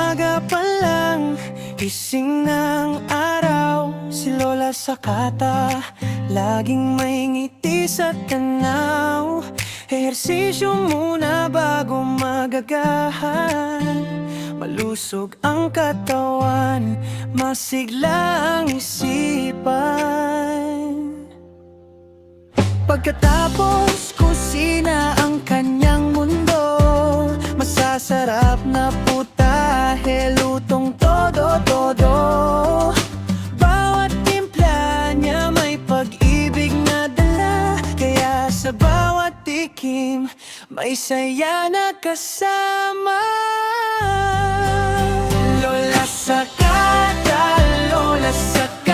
Umaga pa lang, gising ng araw. Si Lola Sakata, laging may ngiti sa tanaw. Ehersisyo muna bago magagahan. Malusog ang katawan, masigla ang isipan. Pagkatapos kusina ang kanyang mundo, masasarap na putahe, lutong todo-todo. Bawat timpla niya may pag-ibig na dala, kaya sa bawat tikim may saya na kasama. Lola Sakata, Lola Sakata,